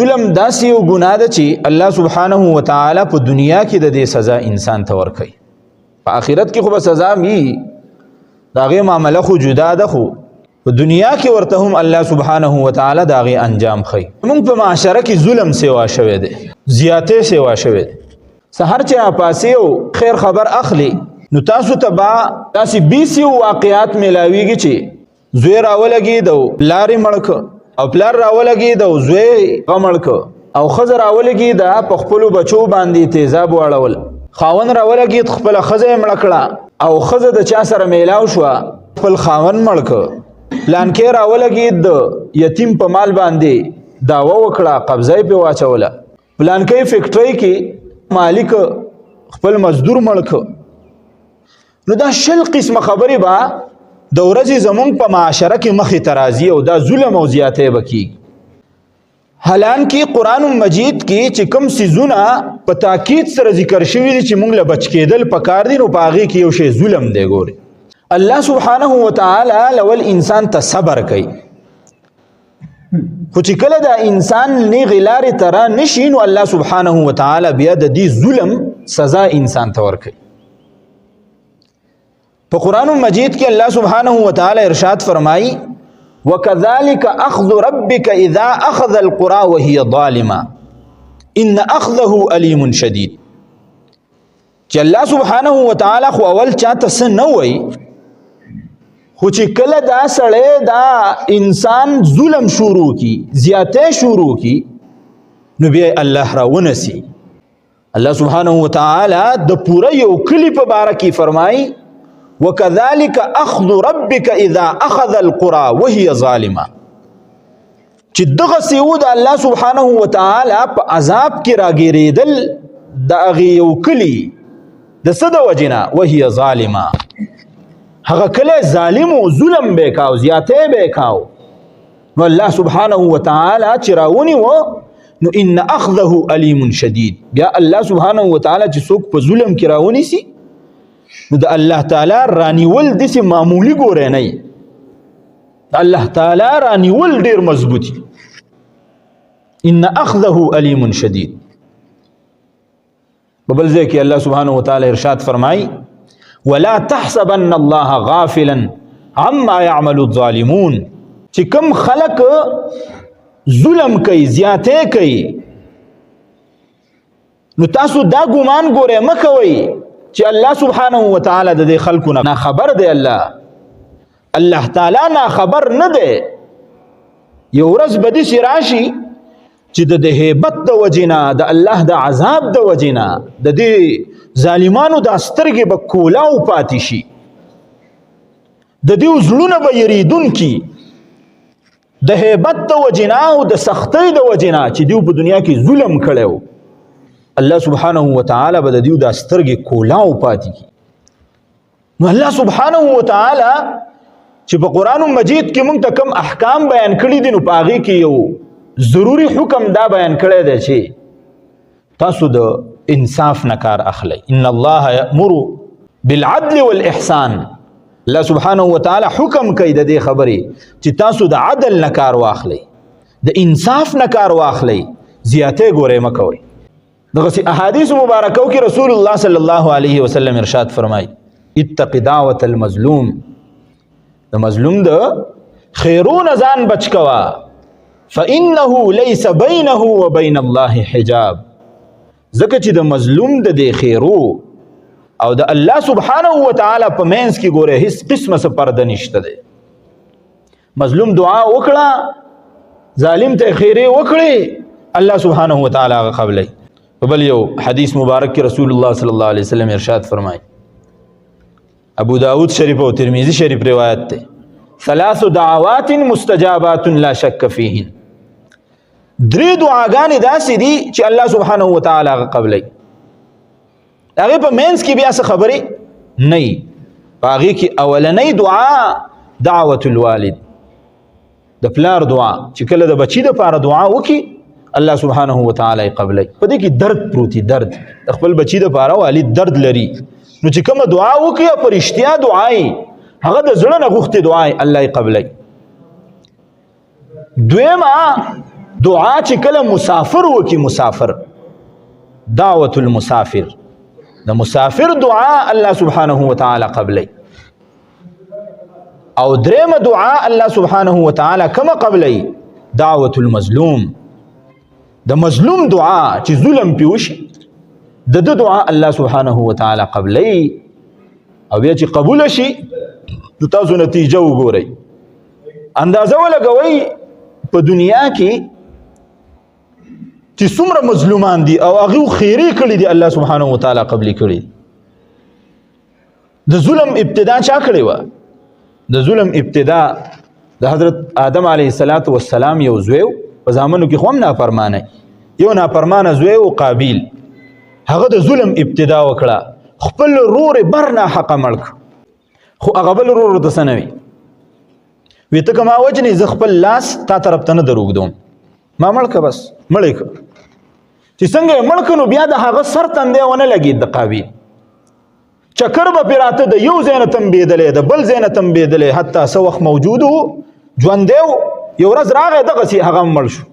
ظلم داسې یو ګناه ده چې الله سبحانه وتعالی په دنیا کې د دې سزا انسان ته ورکوي، په آخرت کې خو به سزا وي، د هغې معامله خو جدا ده، خو په دنیا کې ورته هم الله سبحانه وتعالی د هغې انجام ښیي. موږ په معاشره کې ظلم سیوا شوی دی، زیاتې سیوا شوی دی. سهار چې راپاسې او خیر خبر اخلي نو تاسو ته به داسې 20 واقعات میلاویږي چې زوی راولګېد او پلار یې مړ کړ، او پلار راولګېد او زوی هغه مړ کړ، او ښځه راولګېده په خپلو بچو باندې تیزاب واړول، خاوند راولګېد خپله ښځه یې مړه کړه، او ښځه د چا سره میلاو شوه خپل خاوند مړ کړ، پلانکې راولګېد د یتیم په مال باندې دعوه وکړه، قبضه یې پرې واچوله، پلانکۍ فیکټرۍ کې مالک خپل مزدور مړ کړ. نو دا 20 قسمه خبرې به د ورځې زمونږ په معاشره کې مخې ته راځي او دا ظلم او زیاتۍ به کېږي. حالانکې قرآن مجید کې چې کوم څیزونه په تاکید سره ذکر شوي دي چې موږ له بچ کېدل پکار دي، نو په هغې کې یو شی ظلم دی. ګورئ الله سبحانه وتعالی لول انسان ته صبر کوي، خو چې کله دا انسان نیغې لارې ته را نشي نو الله سبحانه وتعالی بیا د دې ظلم سزا انسان ته ورکوي. په قرآن مجید کې الله سبحانه وتعالی ارشاد فرمایي وَكَذَلِكَ أَخْذُ رَبِّكَ إِذَا أَخَذَ الْقُرَى وَهِيَ ظَالِمَةٌ إِنَّ أَخْذَهُ أَلِيمٌ شَدِيدٌ. چې الله سبحانه وتعالی خو اول چاته څه نه وایي، خو چې کله دا سړی دا انسان ظلم شروع کی، زیاتې شروع کی، نو بیا الله را ونسی. الله سبحانه وتعالی د پوره یو کلی په باره کې فرمایي وَكَذَلِكَ أَخْذُ رَبِّكَ إِذَا أَخَذَ الْقُرَى وَهِيَ ظَالِمَةٌ. چې دغسې و د الله سبحانه وتعالی په عذاب کې راګیرېدل د هغې یو کلي د څه د وجې نه وهي ظالمه، هغه کلی ظالم و، ظلم به یې کاو، زیاتۍ به یې کاو. نو الله سبحانه وتعالی چې راونیوه نو ان اخذه علیم شدید، بیا الله سبحانه وتعالی چې څوک په ظلم کې راونیسي نو د الله تعالی رانیول داسې معمولی ګورئ نه وي، د الله تعالی رانیول ډېر مضبوطي. ان اخذه علیم شدید. په بل ځای کې الله سبحانه وتعالی ارشاد فرمایي ولا تحسبن الله غافلا عما يعمل الظالمون. چې کوم خلق ظلم کوي، زیاتې کوي، نو تاسو دا ګمان ګورئ مه کوئ چې الله سبحانه وتعالی د دې خلکو نه خبر دی. الله تعالی نه خبر نه دی. یو ورځ به داسې راشي چې د هیبت د وجې نه، د الله د عذاب د وجې نه د دې ظالمانو دا سترګې به کولاو پاتې شي، د دې زړونه به یریدونکي د هیبت د وجې نه او د سختۍ د وجې نه چې دوی په دنیا کې ظلم کړی و. الله سبحانه وتعالی به د دوی دا سترګې کولاو پاتې کړي. نو الله سبحانه وتعالی چې په قرآن مجید کې موږ ته کوم احکام بیان کړي دي نو په هغې کې یو ضروري حکم دا بیان کړی دی چې تاسو د انصاف نه کار اخلئ. ان الله یأمر بالعدل والاحسان. الله سبحانه وتعالی حکم کوي د دې خبرې چې تاسو د عدل نه کار واخلئ، د انصاف نه کار واخلئ، زیاتې ګورئ مه کوئ. دغسې احادیث مبارکو کې رسول الله صلی الله علیه وسلم ارشاد فرمایي اتق دعوة المظلوم. د مظلوم د خیرونه ځان بچ کوه فإنه ليس بينه وبين الله حجاب. ځکه چې د مظلوم د دې خیرو او د الله سبحانه وتعالی په منځ کې ګوره هیڅ قسمه څه پرده نشته دی. مظلوم دعا وکړه، ظالم ته خیرې وکړې، الله سبحانه وتعالی هغه قبلوي. په بل یو حدیث مبارک کې رسول الله صلی الله علیه وسلم ارشاد فرمایي، ابو داود شریف او ترمذی شریف روایت ده، 3 دعوات مستجابات لا شک فیهن. 3 دعاګانې داسې دي چې الله سبحانه وتعالی هغه قبلوي. هغې په منځ کې بیا څه خبرې نه وي. په هغې کې اولنۍ دعا دعوت الوالد، د پلار دعا چې کله د بچي دپاره دعا وکړي الله سبحانه وتعالی قبلوي. په دې کې درد پروت، درد د خپل بچي دپاره والد درد لري، نو چې کومه دعا وکړي په رښتیا دعا یې هغه د زړه نه غوښتې دعا یې الله یې قبلوي. دویمه دعا چې کله مسافر وکي مسافر دعوت المسافر د مسافر دعا الله سبحانه وتعالى قبلی او دریم دعا الله سبحانه وتعالى کما قبلی دعوت المظلوم د مظلوم دعا چې ظلم پیوشي د دعا الله سبحانه وتعالى قبلی او بیا چې قبول شي نو تاسو نتیجه وګورئ اندازه ولګوئ په دنیا کې چې څومره مظلومان دي او هغه خیری کړی دي الله سبحانه وتعالى قبلی کړی د ظلم ابتدا چا کړی و د ظلم ابتدا د حضرت آدم علیه السلام یو زوی په زامنو کې هم نافرمانه یو نافرمانه زوی او قابیل هغه د ظلم ابتدا وکړه خپل رور برنا حق ملک خو هغه بل رور د سنوي وی ته کما وجنی ز خپل لاس تا طرف ته نه دروګدوم ما ملک بس ملک چې څنګه ملک نو بیا د هغه سر تندې ونه لګید د قابیل چکر به پیراته د یو زینه تم بيدلې د بل زینه تم بيدلې حتی سو وخت موجود ژوند دیو یو ورځ راغی دغه سي هغه مړ شو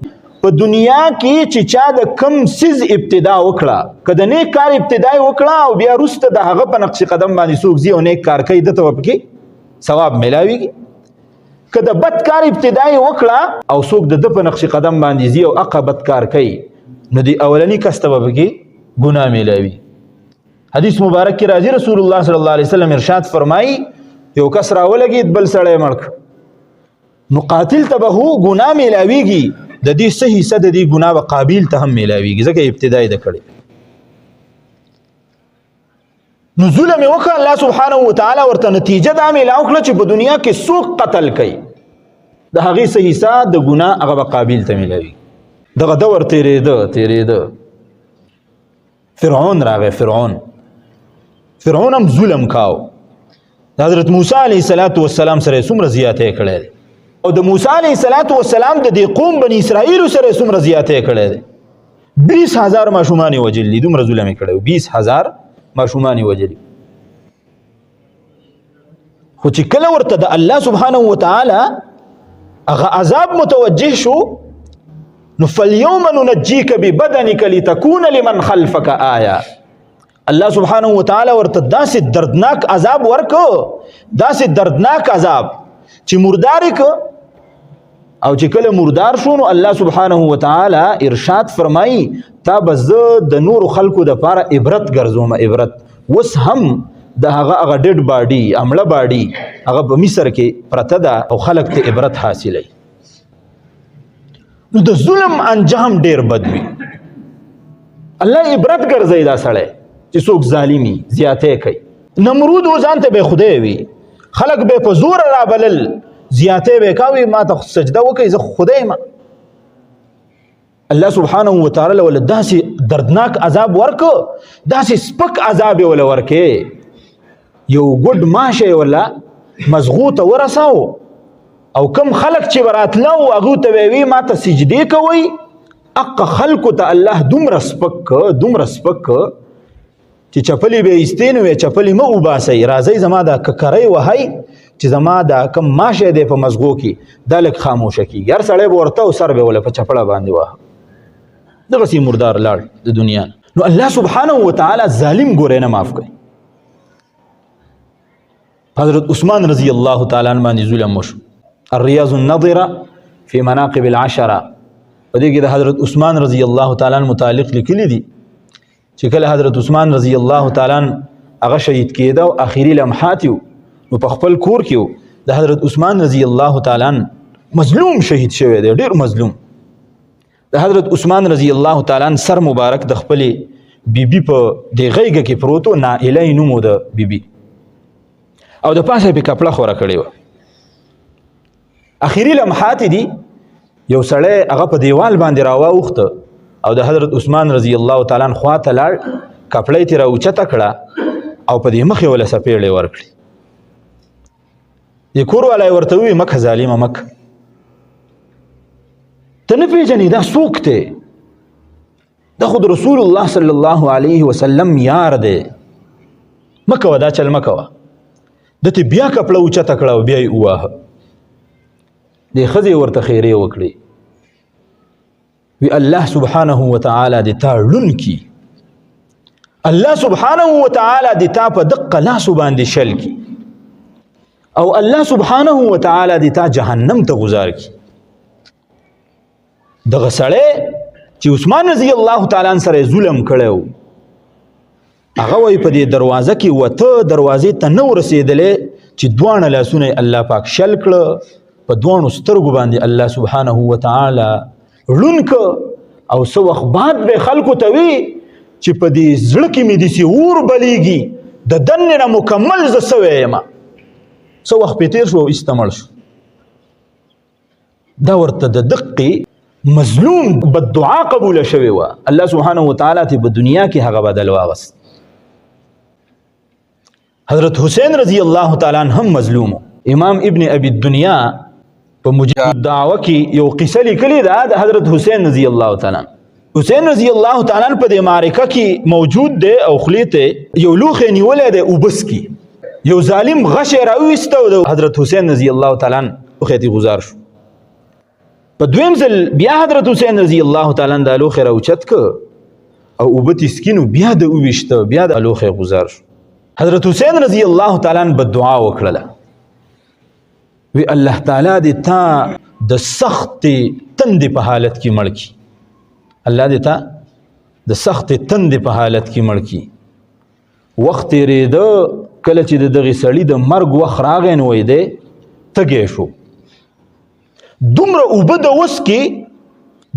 په دنیا کې چې چا د کم سیز ابتدا وکړه کله نیک کار ابتدای وکړه او بیا وروسته د هغه په نقش قدم باندې څوک زی او نیک کار کوي دته وبکي ثواب ملاويږي کله بد کار ابتدای وکړه او څوک د په نقش قدم باندې زی او عقبت کار کوي نو دی اولنی کسته وبکي ګناه ملاوي حدیث مبارک کی راځي رسول الله صلی الله علیه وسلم ارشاد فرمایي یو کس راولګید بل سړی مړک نو قاتل ته به ګناه ملاويږي د دې صحیح صد دې ګناه به قابل ته هم ملاويږي ځکه ابتدای د کړي نو ظلم وکړه الله سبحانه وتعالى ورته نتیجه دا ملاو کړه چې په دنیا کې څوک قتل کوي د هغه صحیح صد د ګناه هغه قابل ته ملاوي دغه دور تیرېده فرعون راغی فرعون هم ظلم کاو حضرت موسی علیه السلام سره څومره زیاتې کړې او د موسی علیه السلام د دې قوم بنی اسرائیل سره څومره زیاتې کړې 20000 ماشومان وجلی دومره ظلم کړو 20000 ماشومان وجلی خو چې کله ورته د الله سبحانه وتعالى هغه عذاب متوجه شو نو فاليوم ننجيك ببدنك لتكون لمن خلفك آية الله سبحانه وتعالى ورته داسې دردناک عذاب ورکو داسې دردناک عذاب چې مردار ک او چې کله مردار شو نو الله سبحانه وتعالى ارشاد فرمایي تا بز د نور خلقو د پاره عبرت ګرځوم عبرت وس هم د هغه ډډ باډي عمله باډي هغه په مصر کې پرته ده او خلق ته عبرت حاصلې نو د ظلم انجام ډیر بد وي الله عبرت ګرځي دا سړی چې څوک ظالمي زیاتې کوي نمرود وزانته به خدای وي خلق به په زور را بلل زیاتې به کوي ما ته سجده وکي زه خدای ما الله سبحانه وتعالى ول داسې دردناک عذاب ورکو داسې سپک عذاب ول ورکه یو ګډ ماشه ولا مزغوط ورساو او کم خلق چې براتلو هغه ته وی ما ته سجدي کوي اق خلق ته الله دومره سپک چې چپلی به استینو چپلی مو وباسي راځي زما دا ککرای وهي چې زما دا کم ماشه دی په مزغو کې دلک خاموشه کی هر سړی ورته او سر به ول په چپړه باندې واه دغه سي مردار لاړ د دنیا نو الله سبحانه وتعالى ظالم ګورې نه معاف کوي حضرت عثمان رضی الله تعالی عنہ باندې ظلم وشو الرياض النظره في مناقب العشره په دې کې د حضرت عثمان رضی الله تعالی عنہ متعلق لیکلي دي چې کله حضرت عثمان رضی الله تعالی عنہ هغه شهید کېده او اخیری لمحات یو نو په خپل کور کې د حضرت عثمان رضی الله تعالی عنہ مظلوم شهید شوی دی ډیر مظلوم د حضرت عثمان رضی الله تعالی عنہ سر مبارک د خپل بیبي په دغهګه کې پروتو نائله نومو د بیبي او د پاسه په کپړه خوره کړی و اخیری لمحات دي یو سړی هغه په دیوال باندې راوخته او د حضرت عثمان رضی الله تعالی عنہ خواته لاړ کپړې تیر اوچته کړه او په دې مخې ولا سپېړې ورکړي د کور والای ورته وی مکه ظالمه مکه ته نه پیژنې دا څوک دی دا خود رسول الله صلی الله علیه وسلم یار دی مکه ودا چل مکه وا دته بیا کپړه اوچته کړه بیا یې واه د خزي ورته خیره وکړي وی الله سبحانه وتعالی د تا ړوند کی، الله سبحانه وتعالی د تا په دقه لاسو باندې شل کی، او الله سبحانه وتعالی د تا جهنم ته گزار کی. دغه سړی چې عثمان رضی الله تعالی عنہ سره ظلم کړو، هغه وای په دې دروازه کې وته دروازې ته نه ورسېدلې چې دوانه لاسونه الله پاک شل کړه، په دوانو سترګو باندې الله سبحانه وتعالی ړوند که، او څه وخت بعد به خلکو ته وي چې په دې زړه کې مې داسې اور بلیږي، د دنې نه مکمل زه سوی یم. څه وخت پې تېر شو او ایسته مړ شو. دا ورته د دقې مظلوم بددعا قبوله شوې وه، الله سبحانه وتعالی ته په دنیا کې هغه بدل واغست. حضرت حسین رضی الله تعالی عنہ هم مظلوم. امام ابن ابي الدنيا په مجاهد دعوه کې یو قصه لیکلې ده د حضرت حسین رضی الله تعالی عنہ. حسین رضی الله تعالی عنہ په دې معرکه کې موجود دی او خولې ته یو لوښی نیولی دی اوبس کې، یو ظالم غش یې راویسته او د حضرت حسین رضی الله تعالی عنہ لوښی ته گزار شو. په دویم ځل بیا حضرت حسین رضی الله تعالی عنہ دا لوښی راوچت که او اوبه تې سکینو، بیا د وویشته، بیا د لوښی گزار شو. حضرت حسین رضی الله تعالی عنہ بددعا وکړله، وی الله تعالی دې تا د سخت تندې په حالت کې مړ کړي، الله دې تا د سخت تندې په حالت کې مړ کړي. وخت تېرېده، کله چې د دغې سړي د مرګ وخت راغی نو وی دی تږی شو. دومره اوبه د وس کې،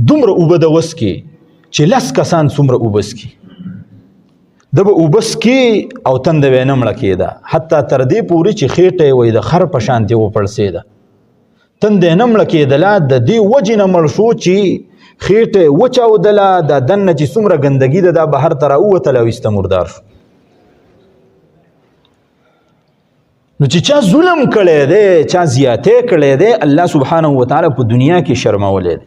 دومره اوبه د وس کې چې 10 کسان څومره اوبه څکي، د به اوبه څکي او تنده به یې نه مړه کېده، حتی تر دې پورې چې خېټه یې وایي د خر په شانتې وپړسېده، تنده یې نه مړه کېدله. د دې وجې نه مړ شو چې خېټه یې وچاودله، دا دننه چې څومره ګندګي ده دا بهر ته راووتله او ایسته مردار شو. نو چې چا ظلم کړی دی، چا زیاتې کړی دی، الله سبحانه وتعالی په دنیا کې شرمولی دی.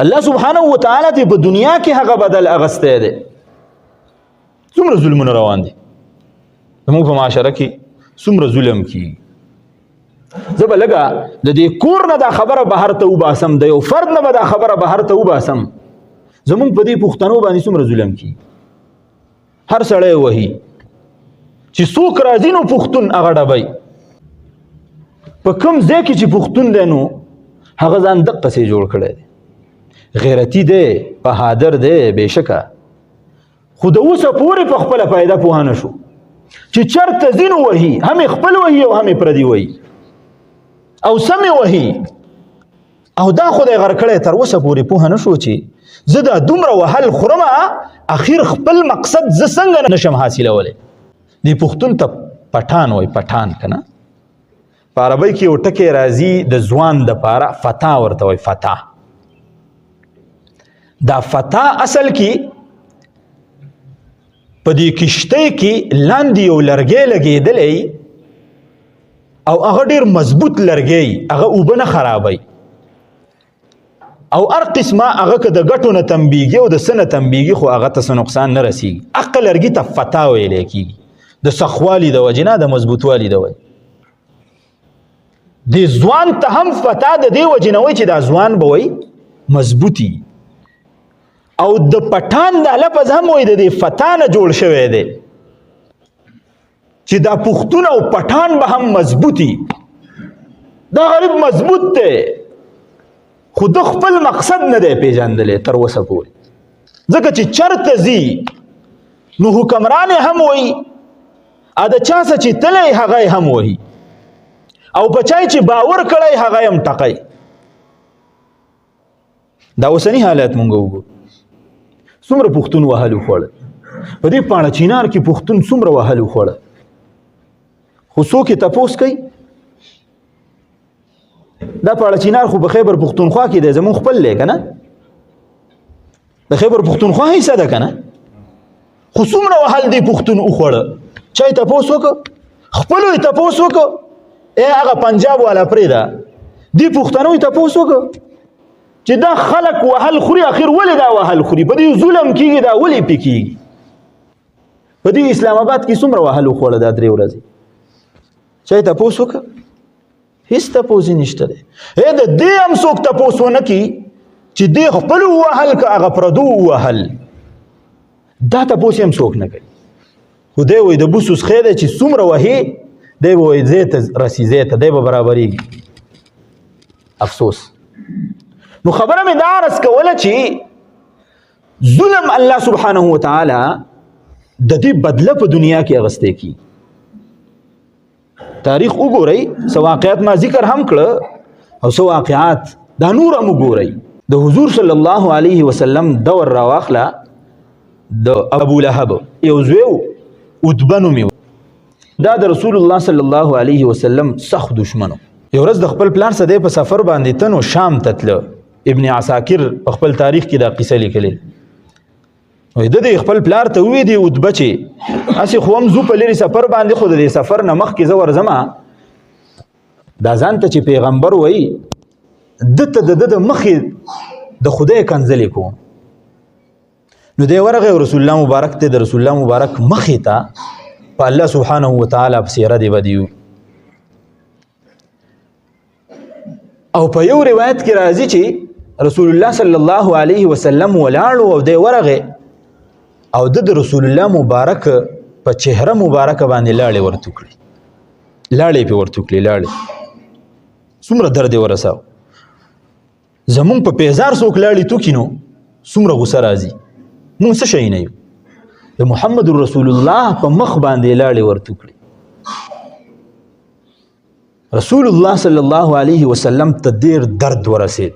الله سبحانه وتعالی ته په دنیا کې هغه بدل اغستی دی. څومره ظلمونه روان دي زموږ په معاشره کې، څومره ظلم کېږي. زه به لږه د دې کور نه دا خبره بهر ته وباسم، د یو فرد نه به دا خبره بهر ته وباسم. زموږ په دې پښتنو باندې څومره ظلم کېږي. هر سړی وهي چې څوک راځي نو پښتون هغه ډبی. په کوم ځای کې چې پښتون دی نو هغه ځان دقسې جوړ کړی دی، غیرتي دی، بهادر دی بېشکه، خو د اوسه پورې په خپله فایده پوه نه شو چې چرته ځي نو وهي، هم یې خپل وهي او هم یې پردي وهي او سمې وهي. او دا خدای غر کړی تر اوسه پورې پوه نه شو چې زه دا دومره وهل خورمه، اخیر خپل مقصد زه څنګه نشم حاصلولی. دې پښتون ته پټان وایي، پټان که نه، په عربۍ کې یو ټکی راځي د ځوان دپاره، فتا ورته وایي، فتا. دا فتا اصل کې په دې کشتۍ کې لاندې یو لرګی لګېدلی او هغه ډېر مضبوط لرګی، هغه اوبه نه خرابوي او هر قسمه هغه که د ګټو نه تنبیږي او د څه نه تنبیږي خو هغه ته څه نقصان نه رسېږي. هغه لرګي ته فتا ویلی کېږي، د سخوالي د وجې نه، د مضبوطوالي د وجې. دې ځوان ته هم فتا د دې وجې نه وایي چې دا ځوان به وایي مضبوطي، او د پټان دا لفظ هم وایي د دې فتا نه جوړ شوی دی چې دا پښتون او پټان به هم مضبوطي. دا غریب مضبوط دی خو د خپل مقصد نه دی پیژندلی تر اوسه پورې، ځکه چې چرته ځي نو حکمران هم وایي، ا د چا څه چې تلی هغه هم وهي، او په چا چې باور کړی هغه هم ټقی. دا اوسني حالات مونږ وګورو، څومره پښتون وهلو خوړه، په دې پاڼه چینار کې پښتون څومره وهلو خوړه، خو څوک یې تپوس کوي؟ دا پاڼه چینار خو په خیبر پښتونخوا کې دی، زمونږ خپل دی که نه، د خیبر پښتونخوا حصه ده که نه، خو څومره وهل دی پښتون وخوړه. چا یې تپوس وکړه؟ خپلو یې تپوس وکړه، ای هغه پنجاب والا پرېږده، دې پښتنو یې تپوس وکړه چې دا خلک وهل خوري، اخر ولې دا وهل خوري؟ په دې ظلم کېږي، دا ولې پې کېږي؟ په دې اسلام آباد کې څومره وهل وخوړه دا 3 ورځې؟ چا یې تپوس وکړه؟ هېڅ تپوس یې نشته دی. د دې هم څوک تپوس ونه کړي چې دی خپل وهل که هغه پردو وهل دا تپوس هم څوک نه کوي خو دی وایي د بوس وسخی دی چې څومره وهي دی به وایي ځای ته رسي ځای ته دی به برابرېږي افسوس نو خبره مې دا عرض کوله چې ظلم الله سبحانه وتعالی د دې بدله په دنیا کې اغستی کی تاریخ وګورئ څه واقعات ما ذکر هم کړه او څه واقعات دا نور هم وګورئ د حضور صلی الله علیه وسلم دور راواخله د ابو لهب یو زوی عتبه نومې دا د رسول الله صلی الله علیه وسلم سخت دشمنو یو ورځ د خپل پلار سره په سفر باندې تنو شام ته تله ابن عساکر په خپل تاریخ کې دا قصه لیکلې وای د خپل پلار ته وی دی عتبه چې اسی خو هم زو په لري سفر باندې خو د سفر نه مخکې زه ورځم دا ځان ته چې پیغمبر وای دته د مخې د خدای کنځلې کوم نو دی ورغه رسول الله مبارک ته د رسول الله مبارک مخې ته په الله سبحانه وتعالى په سیره دی ودیو او په یو روایت کې راځي چې رسول الله صلی الله علیه وسلم ولاړو او دی ورغه او د رسول الله مبارک په چهره مبارک باندې لاړې ورته کړې لاړې په ورته کړې لاړې څومره درد ورساو زمون په پیزار څوک لاړې تو کینو څومره غوسه راځي مونږ څه شي نه یو د محمد رسول الله په مخ باندې لاړې ورته کړې رسول الله صلی الله علیه وسلم ته ډېر درد ورسید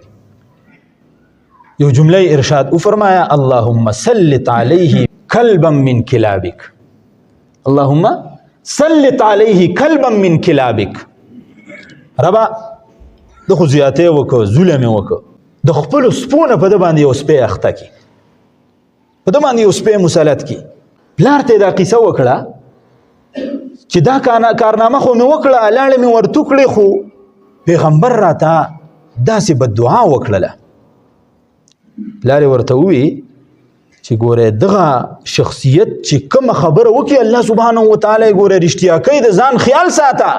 یو جمله ارشاد او فرمایا اللهم سلط علیه کلبا من کلابک اللهم سلط علیه کلبا من کلابک ربا د خو زیاتې وکړه ظلم یې وکړه د خپلو سپونه په ده باندې یو سپی اخته کړي په ده باندې یو سپی مسلط کړي پلار ته دا قصه وکړه چې دا کارنامه خو مې وکړه لاړې مې ورته کړې خو پیغمبر راته داسې بددعا وکړله پلار یې ورته ووي چې ګوره دغه شخصیت چې کومه خبره وکړي الله سبحانه وتعالی یې ګوره رښتیا کوي د ځان خیال ساته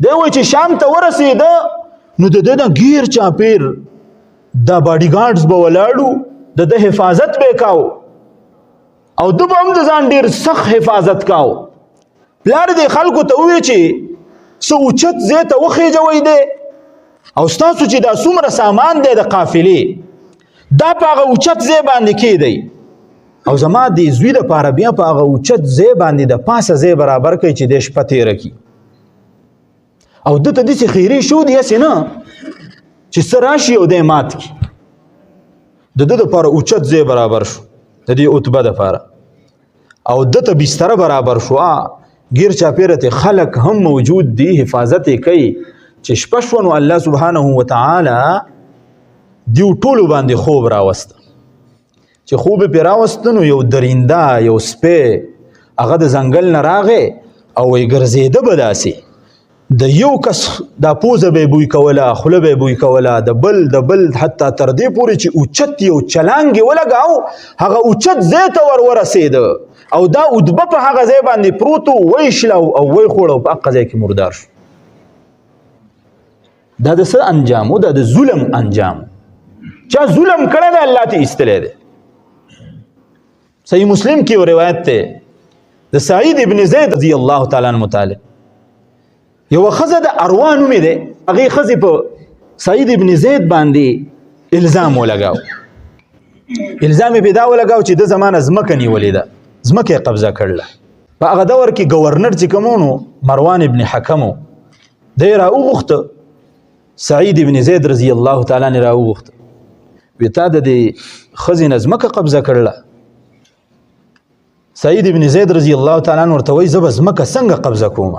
دی وایي چې شام ته ورسېده نو د ده نه ګیر چاپیر دا باډي ګارډز به ولاړو د ده حفاظت به یې کاو او ده به هم د ځان ډېر سخت حفاظت کاو پلار دې خلکو ته ووایي چې څه اوچت ځای ته وخېجوئ دی او ستاسو چې دا څومره سامان دی د قافلې دا په هغه اوچت ځای باندې کېدی او زما د زوی دپاره بیا په هغه اوچت ځای باندې د پاسه ځای برابر کوي چې دی شپه تېره کړي او ده ته داسې خیرې شو دی هسې نه چې څه راشي او دی مات کړي د ده دپاره اوچت ځای برابر شو د دې عتبه دپاره او ده ته بستره برابر شو ګیر چاپیره ته خلک هم موجود دي حفاظت یې کوي چې شپه شوه نو الله سبحانه وتعالی دیو ټولو باندې خوب راوسته چې خوب یې پرې راوسته نو یو درینده یو سپی هغه د ځنګل نه راغی او یې ګرځېده به داسې د یو کس دا پوزه به یې بوی کوله خوله به یې بوی کوله د بل حتی تر دې پورې چې اوچت یو چلانګ یې ولګاو هغه اوچت ځای ته ورسېده او دا عتبه په هغه ځای باندې پروت و ویې شله او ویې خوړه او په هغه ځای کې مردار شو دا د څه انجام و دا د ظلم انجام چا ظلم کړی دی الله ته ایستلی دی صحیح مسلم کې یو روایت دی د سعید ابن زید رضی الله تعالی عنه متعلق یو ښځه د اروا نومې دی هغې ښځې په سعید ابن زید باندې الزام ولګاو الزام یې پې دا ولګاو چې ده زمانه ځمکه نیولې ده ځمکه یې قبضه کړله په هغه دور کې ګورنر چې کوم و مروان ابن حکم و دی یې راوغوښته سعید ابن زید رضی الله تعالی عنه راوغوښته وی تا د دې ښځې نه ځمکه قبضه کړله سعید ابن زید رضی الله تعالی عنه ورته وایي زه به ځمکه څنګه قبضه کوم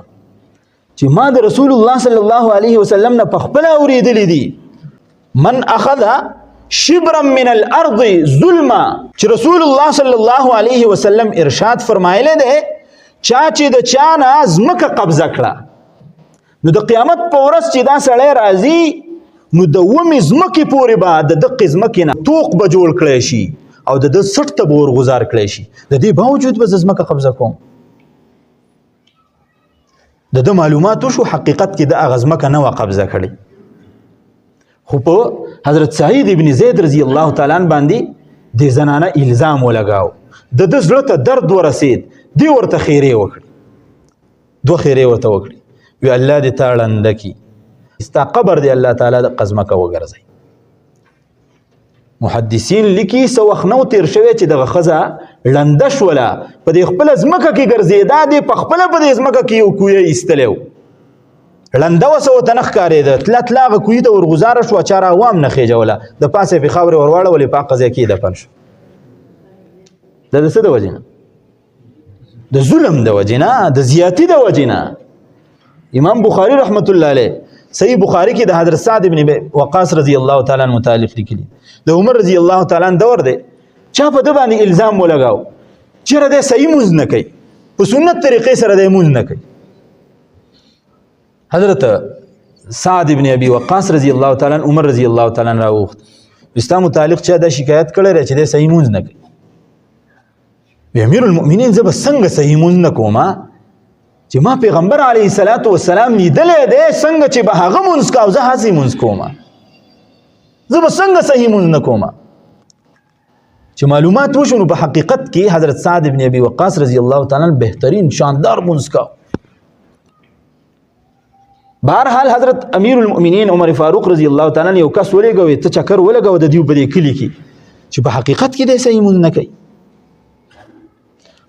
چې ما د رسول الله صلی الله علیه وسلم نه پخپله اورېدلی دي من اخذ شبرا من الارض ظلما چې رسول الله صلی الله علیه وسلم ارشاد فرمایلی دی چا چې د چا نه ځمکه قبضه کړه نو د قیامت په ورځ چې دا سړی راځي نو د ومې ځمکې پورې به د دقې ځمکې نه توق به جوړ کړی شي او د ده سټ ته به ورغوزار کړی شي د دې باوجود به زه ځمکه قبضه کوم د ده معلومات وشو حقیقت کې د هغه ځمکه نه وه قبضه کړې خو په حضرت سعید ابن زید رضی الله تعالی عنہ باندې د زنانه الزام ولګاو د د زړه ته درد ورسید دی ورته خیره وکړي دوه خیره ورته وکړي وی الله دې تا ړنده کی استا قبر دی الله تعالی د قزمکه وګرځي محدثین لیکي سو وخت نو تیر شوی چې دغه ښځه ړنده شوله په دې خپله ځمکه کې ګرځېدا دی په خپله په دې ځمکه کې یو کویه ایستلی و ړنده وسه ورته نه ښکارېده تله تله هغه کوهي ته ورګزاره شوه چا راوام نه خېجوله د پاسه یې پې خاورې ورواړولې په هغه ځای کې یې دفن شو دا د څه د وجې نه د ظلم د وجې نه د زیاتي د وجې نه امام بخاري رحمت الله علیه صحیح بخاري کې د حضرت سعد بن وقاص رضی الله تعالی عنہ متعلق لیکلي د عمر رضی الله تعالی عنہ دور دی چا په ده باندې الزام ولګاو چېرې دی صحیح مونځ نه کوي په سنت طریقې سره دی مونځ نه کوي حضرت سعد ابن ابي وقاص رضی الله تعالی عنہ عمر رضی الله تعالی عنہ راوغوښت استا متعلق چا دا شکایت کړی دی چې دی صحیح مونځ نه کوي امیر المؤمنین زه به څنګه صحیح مونځ نه کوم چې ما پیغمبر علیه الصلاة والسلام لیدلی دی څنګه چې به هغه مونځ کوه زه هسې مونځ کوم زه به څنګه صحیح مونځ نه کوم چې معلومات وشو نو په حقیقت کې حضرت سعد ابن ابي وقاص رضی الله تعالی عنہ بهترین شاندار مونځ کوه بهرحال حضرت امیر المؤمنین عمر فاروق رضی الله تعالی عنہ یو کس ولېږوی ته چکر ولګوه د دیو په دې کلي کې چې په حقیقت کې دی صحیح مونځ نه کوي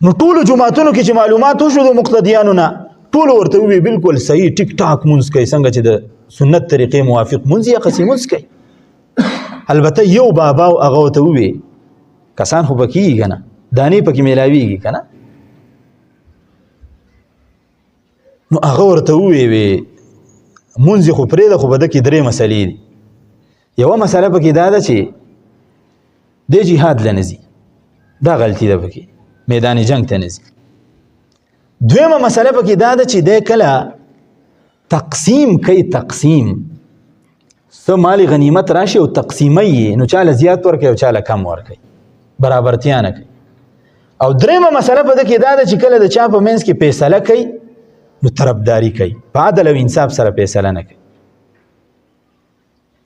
نو ټولو جماعتونو کې چې معلومات وشو د مقتدیانو نه ټولو ورته ووی بالکل صحیح ټیک ټاک مونځ کوي څنګه چې د سنت طریقې موافق مونځ یا قصې مونځ کوي البته یو بابا او هغه ورته ووی کسان خو پکې کېږي که نه دانې پکې میلاویږي که نه نو هغه ورته ووی مونځ خو پرېږده خو په ده کې درې مسلې دي یوه مسله پکې دا ده چې دی جهاد له نه ځي دا غلطي ده پکې میدان جنگ ته نه ځي دویمه مسله پکې دا ده چې دی کله تقسیم کوي تقسیم څه مال غنیمت راشي او تقسیمه یې نو چاله زیات ورکوي او چاله کم ورکوي برابرتیا نه کوي او دریمه مسله په ده کې دا ده چې کله د چا په منځ کې فیصله کوي نو طرفداري کوي په عدل او انصاف سره فیصله نه کوي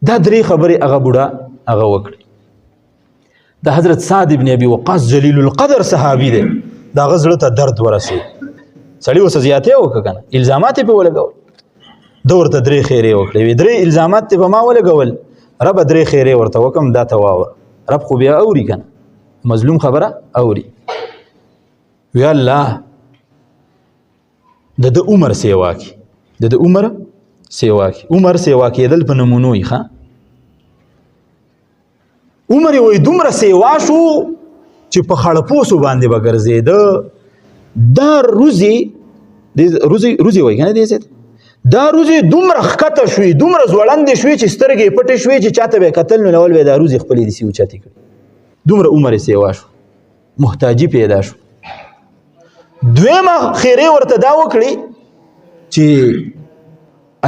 دا درې خبرې هغه بوډا هغه وکړي د حضرت سعد ابن ابي وقاص جلیل القدر صحابي دی د هغه زړه ته درد ورسېد سړي اوس زیاتې وکړه که نه الزامات یې پې ولګول ده ورته درې خیرې وکړې وې درې الزامات یې په ما ولګول ربه درې خیرې ورته وکړم دا ته واوره رب خو بیا اوري که نه مظلوم خبره اوري وی الله د ده عمر سیوا کړي د ده عمر سیوا کړي عمر سیوا کېدل په نمونو یې ښه عمر یې وایي دومره سیوا شو چې په خړپوسو باندې به ګرځېده دا روزې وایي که نه دې ځای ته دا روزې دومره ښکته شوې دومره ځوړندې شوې چې سترګې یې پټې شوې چې چاته به یې کتل نو لول به یې دا روزې خپلې داسې اوچتې کړي دومره عمر یې سیوا شو محتاجي پیدا شو دویمه خیرې ورته دا وکړي چې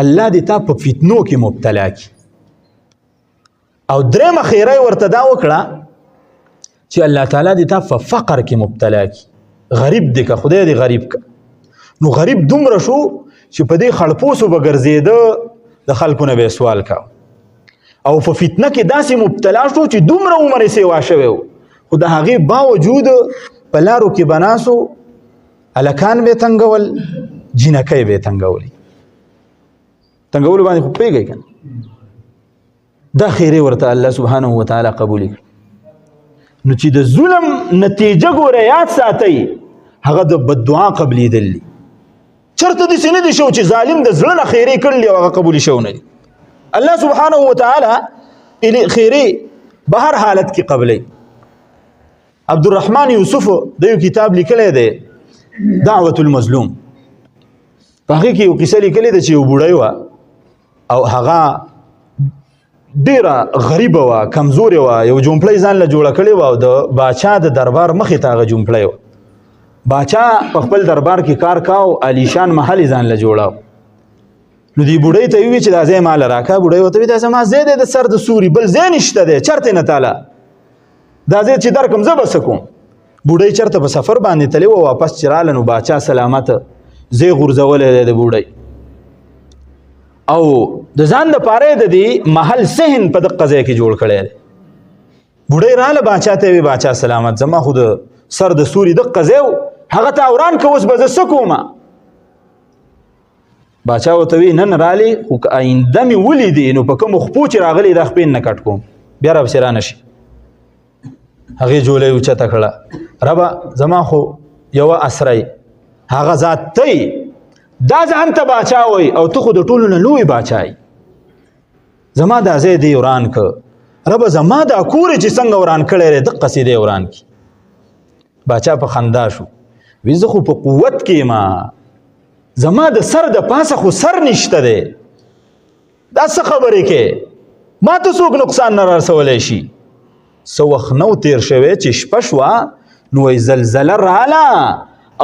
الله دې تا په فتنو کې مبتلا کړي او درېمه خیره ورته دا وکړه چې الله تعالی دې تا په فقر کې مبتلا کړي غریب دې که خدای دې غریب که نو غریب دومره شو چې په دې خړپوسو به ګرځېده د خلکو نه به یې سوال کوه او په فتنه کې داسې مبتلا شو چې دومره عمر یې سیوا شوی و خو د هغې باوجود په لارو کې به ناسو هلکان به یې تنګول جینکۍ به یې تنګولي تنګولو باندې خو پوهېږئ که نه دا خیرې ورته الله سبحانه وتعالی قبول کړي نو چې د ظلم نتیجه ګوره یاد ساتئ هغه د بددعا قبلېدل دي چرته داسې نه دي شو چې ظالم د زړه نه خیرې کړلي او هغه قبولې شو نه دي الله سبحانه وتعالی خیرې به هر حالت کې قبلوي عبدالرحمن یوسف د یو کتاب لیکلی دی دعوة المظلوم په هغې کې یو قصه لیکلې ده چې یو بوډۍ وه او هغه ډیره غریبه وه کمزورې وه یو جومپړی ځان له جوړه کړې وه او د باچا د دربار مخې ته هغه جومپړی وه باچا په خپل دربار کې کار کاو علیشان محل ځان له جوړاو نو دې بوډۍ ته وویل چې دا ځای ماله راکړه بوډۍ ورته وویل دا زما ځای دی د سر د سوري بل ځای نشته دی چرته نه تاله دا ځای چې درکم زه به څه کوم بوډۍ چرته په سفر باندې تللی وه واپس چې راله نو باچا سلامت ځای غورځولی دی د بوډۍ او د ځان د پاره د دې محل صحن په دغه ځای کې جوړ کړی دی. بوډۍ راله باچا ته وی باچا سلامت زما خو د سر د سوري دغه ځای هغه ته اوران که اوس به زه څه کومه؟ باچا ورته وی نن رالې خو که آینده مې ولیدې نو په کومو خپو چې راغلی دا خپې نه کټ کوم بیا راپسې رانه شي. هغې جولۍ اوچته کړه ربه زما خو یوه اسری هغه ذات تی دا ځان ته باچا وی او ته خو د ټولو نه لوی باچا یې زما دا ځای دی وران که ربه زما دا کور چې څنګه وران کړی دی دقسې دی وران کړي. باچا په خندا شو وی زه خو په قوت کې ما زما د سر د پاسه خو سر نشته دی دا څه خبرې کې ما ته څوک نقصان نه رسولی شي. څه وخت نو تیر شوی چې شپه شوه نو وایي زلزله راله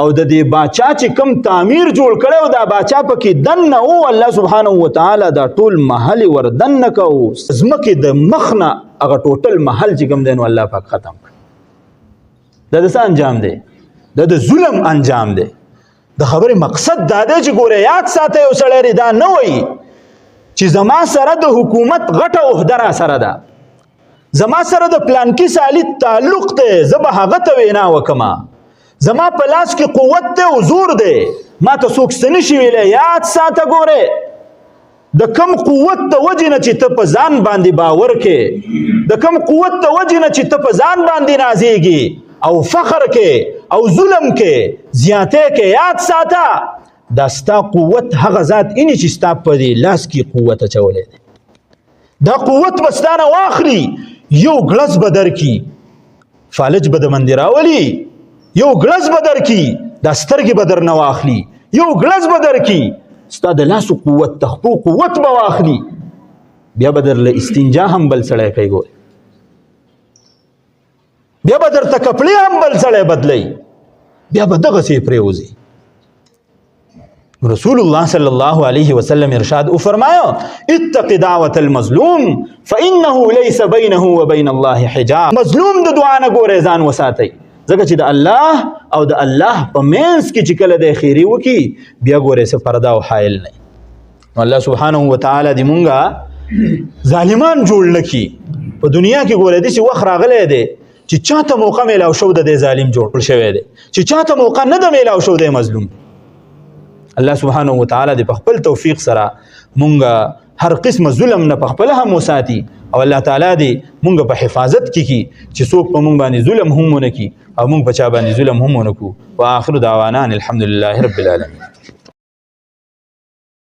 او د دې باچا چې کوم تعمیر جوړ کړی و دا باچا پکې دننه و الله سبحانه وتعالی دا ټول محل یې ور دننه که و ځمکې د مخ نه هغه ټوټل محل چې کوم دی نو الله پاک ختم کړ. دا د څه انجام دی؟ دا د ظلم انجام دی. د خبرې مقصد دا دی چې ګوره یاد ساته یو سړی دا نه وایي چې زما سره د حکومت غټه عهده را سره ده زما سره د پلانکي سالي تعلق دی زه به هغه ته وینا وکړمه زما په لاس کې قوت دی او زور دی ما ته څوک څه نشي ویلی. یاد ساته ګورې د کم قوت د وجې نه چې ته په ځان باندې باور کې د کم قوت د وجې نه چې ته په ځان باندې نازېږي او فخر کې او ظلم کې زیاتې کې یاد ساته دا ستا قوت هغه ذات اینې چې ستا په دې لاس کې قوت اچولی دی دا قوت به ستا نه واخلي یو ګړز به درکي فالج به د مندې راولي یو ګړز به درکي دا سترګې به در نه واخلي یو ګړز به درکي ستا د لاسو قوت د خپو قوت به واخلي بیا به درله استنجا هم بل سړی کوي ګورې بیا به درته کپړې هم بل سړی بدلی بیا به دغسې پرېوځي. رسول الله صلی الله علیه وسلم ارشاد فرمایا اتق دعوة المظلوم فإنه ليس بينه وبين الله حجاب. مظلوم د دعا نه ګورې ځان وساتئ ځکه چې د الله او د الله په منځ کې چې کله د خیري وکړي بیا ګورې څه پرده او حایل نه. نو الله سبحانه وتعالی دې مونږه ظالمان جوړ نه کړي. په دنیا کې ګورې داسې وخت راغلی دی چې چاته موقع میلاو شو د دې ظالم جوړ شوی دی چې چاته موقع نه ده میلاو شو دی مظلوم. الله سبحانه وتعالی دې په خپل توفیق سره مونږه هر قسم ظلم نه په خپله هم وساتي او الله تعالی دې مونږ په حفاظت کې کړي چې څوک په مونږ باندې ظلم هم ونه کړي او مونږ په چا باندې ظلم هم ونه کړو. واخر دعوانا الحمد لله رب العالمین.